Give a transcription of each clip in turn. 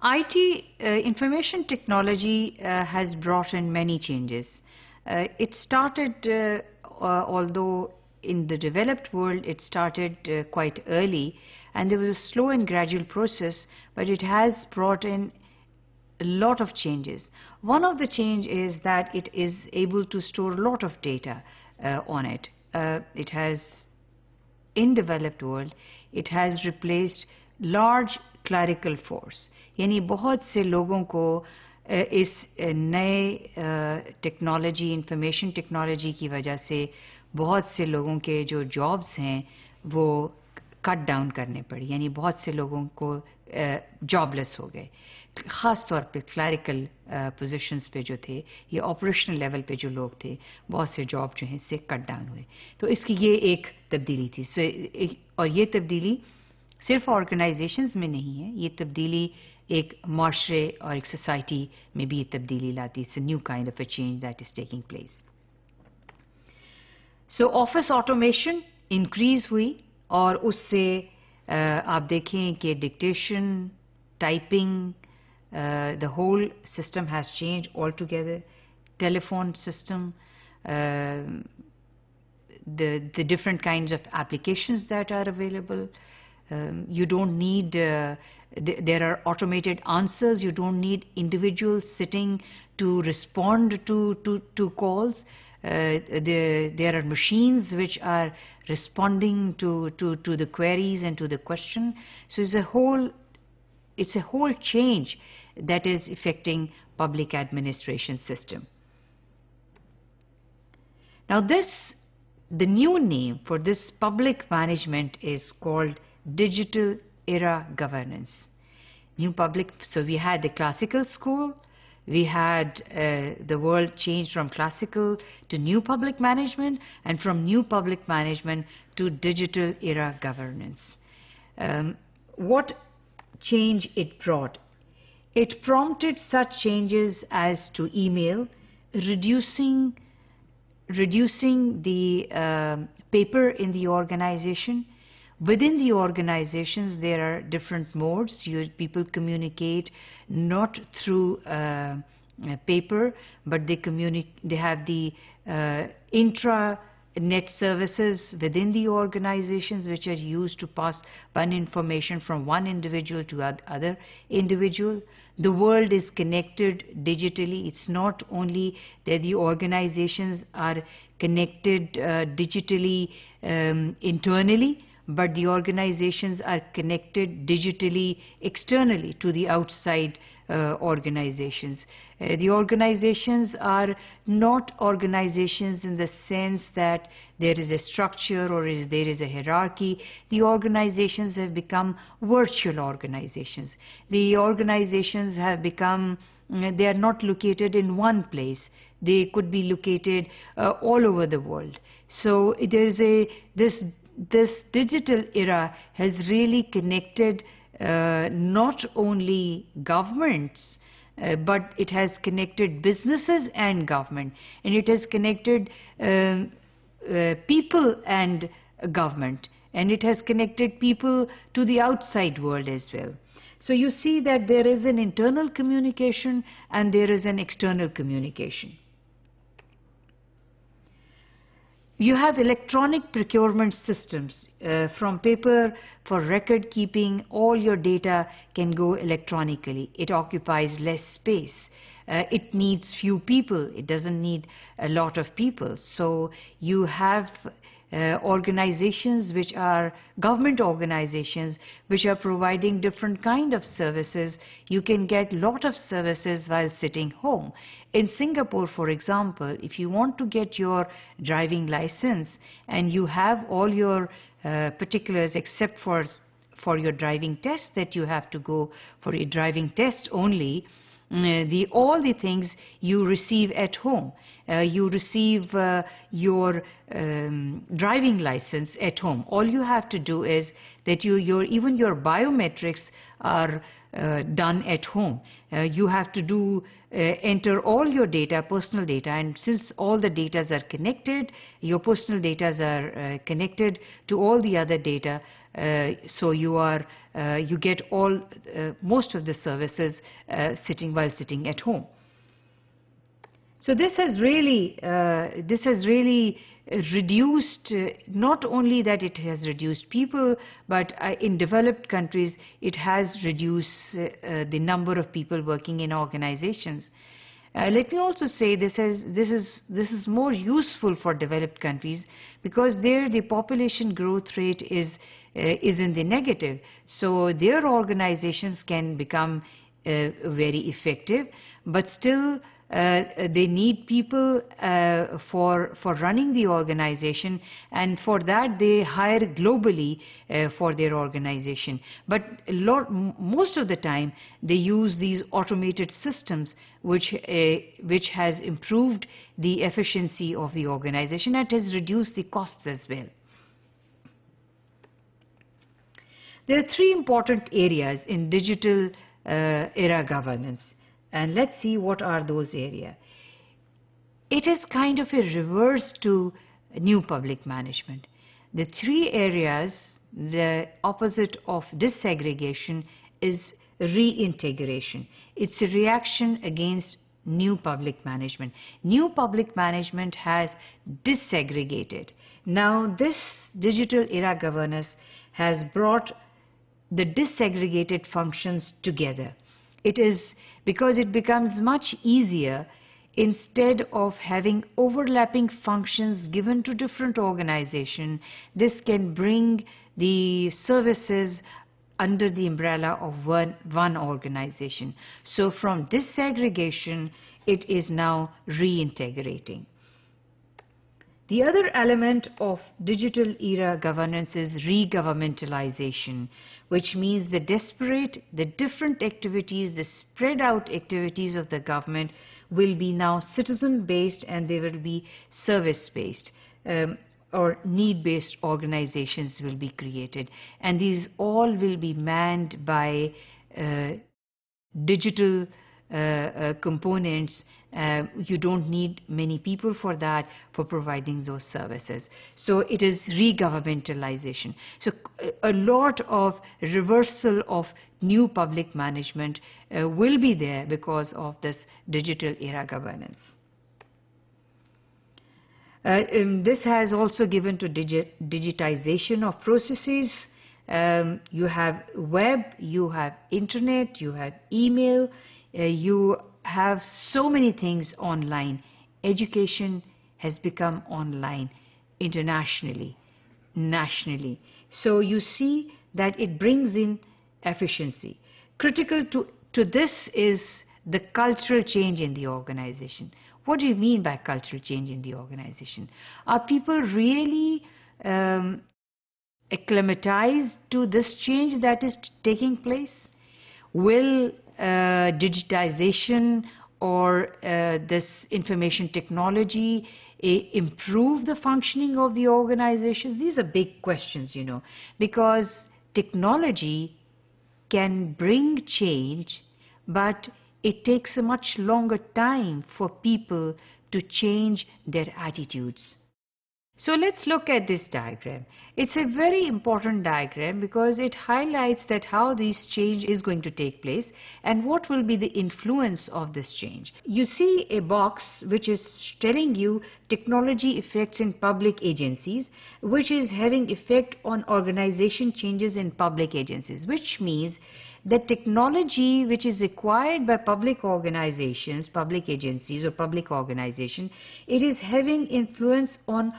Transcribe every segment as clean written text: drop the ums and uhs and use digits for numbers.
IT, information technology has brought in many changes. It started, although in the developed world it started quite early, and there was a slow and gradual process, but it has brought in a lot of changes. One of the change is that it is able to store a lot of data on it. It has, in developed world, it has replaced large clerical force. यानी बहुत से लोगों को इस नए technology, information technology की वजह से बहुत से लोगों के जो जॉब्स हैं वो कट डाउन करने पड़ी, यानी बहुत से लोगों को जॉबलेस हो गए. ख़ास तौर पे क्लरिकल पोजीशंस पे जो थे, ये ऑपरेशनल लेवल पे जो लोग थे, बहुत से जॉब जो हैं इससे कट डाउन हुए. तो इसकी ये एक तब्दीली थी. और ये तब्दीली सिर्फ ऑर्गेनाइजेशंस में नहीं है, ये तब्दीली एक माशरे और एक सोसाइटी में भी ये तब्दीली लाती है. It's a new kind of a change that is taking place. So office automation increase हुई और उससे आप देखें कि dictation, typing, the whole system has changed altogether. Telephone system, the different kinds of applications that are available. You don't need, there are automated answers. You don't need individuals sitting to respond to calls. There are machines which are responding to the queries and to the question. So it's a whole change that is affecting public administration system. Now the new name for this public management is called digital era governance. New public, so we had the classical school, we had the world changed from classical to new public management, and from new public management to digital era governance. What change it brought? It prompted such changes as to email, reducing the paper in the organization. Within the organizations there are different modes. People communicate not through paper, but they have the intranet services within the organizations which are used to pass one information from one individual to other individual. The world is connected digitally. It's not only that the organizations are connected digitally internally, but the organizations are connected digitally externally to the outside organizations. The organizations are not organizations in the sense that there is a structure or there is a hierarchy. The organizations have become virtual organizations. The organizations have become, they are not located in one place. They could be located all over the world. So there is this digital era has really connected not only governments, but it has connected businesses and government, and it has connected people and government, and it has connected people to the outside world as well. So you see that there is an internal communication and there is an external communication. You have electronic procurement systems. From paper for record keeping, all your data can go electronically. It occupies less space. It needs few people. It doesn't need a lot of people. So you have organizations which are government organizations which are providing different kind of services. You can get lot of services while sitting home. In Singapore, for example, if you want to get your driving license and you have all your particulars except for your driving test that you have to go for a driving test only, all the things you receive at home. You receive your driving license at home. All you have to do is that even your biometrics are done at home. You have to enter all your data, personal data, and since all the data are connected, your personal data are connected to all the other data, so you get most of the services while sitting at home. So this has really reduced, not only that it has reduced people, but in developed countries it has reduced the number of people working in organizations. Let me also say this is more useful for developed countries because there the population growth rate is in the negative. So their organizations can become very effective, but still they need people for running the organization, and for that they hire globally for their organization. But most of the time they use these automated systems which has improved the efficiency of the organization and has reduced the costs as well. There are three important areas in digital era governance. And let's see what are those areas. It is kind of a reverse to new public management. The three areas, the opposite of disaggregation is reintegration. It's a reaction against new public management. New public management has disaggregated. Now this digital era governance has brought the disaggregated functions together. It is because it becomes much easier, instead of having overlapping functions given to different organizations, this can bring the services under the umbrella of one organization. So from disaggregation, it is now reintegrating. The other element of digital era governance is re-governmentalization, which means the different activities, the spread out activities of the government will be now citizen-based, and they will be service-based or need-based organizations will be created. And these all will be manned by digital components. You don't need many people for that, for providing those services. So it is re-governmentalization. So a lot of reversal of new public management will be there because of this digital era governance. This has also given to digitization of processes. You have web, you have internet, you have email, you have so many things online. Education has become online internationally, nationally. So you see that it brings in efficiency. Critical to this is the cultural change in the organization. What do you mean by cultural change in the organization? Are people really acclimatized to this change that is taking place? Will digitization or this information technology improve the functioning of the organizations? These are big questions, you know, because technology can bring change, but it takes a much longer time for people to change their attitudes. So let's look at this diagram. It's a very important diagram because it highlights that how this change is going to take place and what will be the influence of this change. You see a box which is telling you technology effects in public agencies, which is having effect on organization changes in public agencies, which means that technology which is required by public organizations, public agencies or public organization, it is having influence on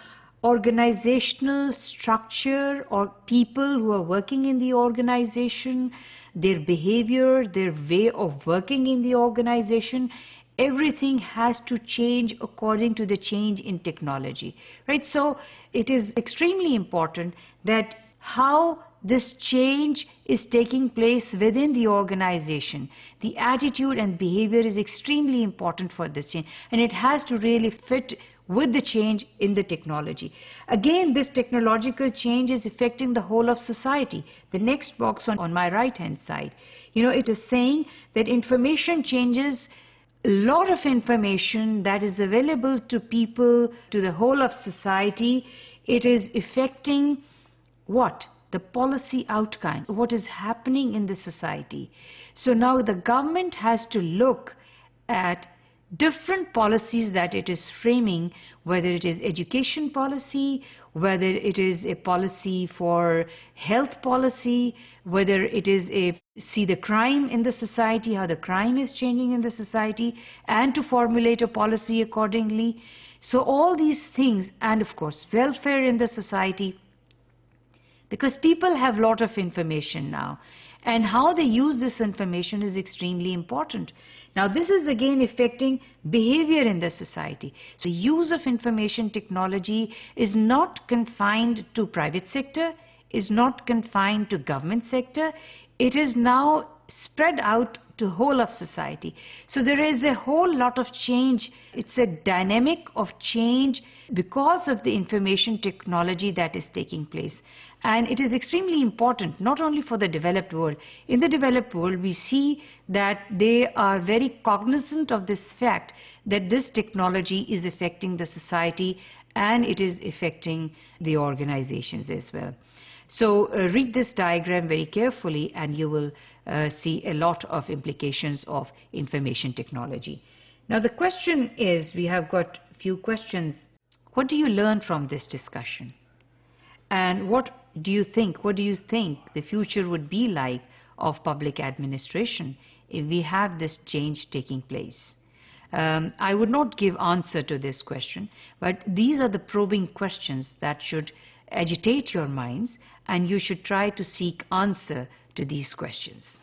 organizational structure or people who are working in the organization, their behavior, their way of working in the organization. Everything has to change according to the change in technology, right? So it is extremely important that how this change is taking place within the organization. The attitude and behavior is extremely important for this change, and it has to really fit with the change in the technology. Again, this technological change is affecting the whole of society. The next box on my right hand side, it is saying that information changes. A lot of information that is available to people, to the whole of society, it is affecting what? The policy outcome, what is happening in the society. So now the government has to look at different policies that it is framing, whether it is education policy, whether it is a policy for health policy, whether it is see the crime in the society, how the crime is changing in the society, and to formulate a policy accordingly. So all these things, and of course welfare in the society, because people have a lot of information now, and how they use this information is extremely important. Now this is again affecting behavior in the society. So use of information technology is not confined to private sector, is not confined to government sector. It is now spread out to whole of society. So there is a whole lot of change. It's a dynamic of change because of the information technology that is taking place. And it is extremely important, not only for the developed world. In the developed world, we see that they are very cognizant of this fact that this technology is affecting the society and it is affecting the organizations as well. So read this diagram very carefully and you will see a lot of implications of information technology. Now the question is, we have got a few questions. What do you learn from this discussion? And what do you think the future would be like of public administration if we have this change taking place? I would not give answer to this question, but these are the probing questions that should agitate your minds, and you should try to seek answer to these questions.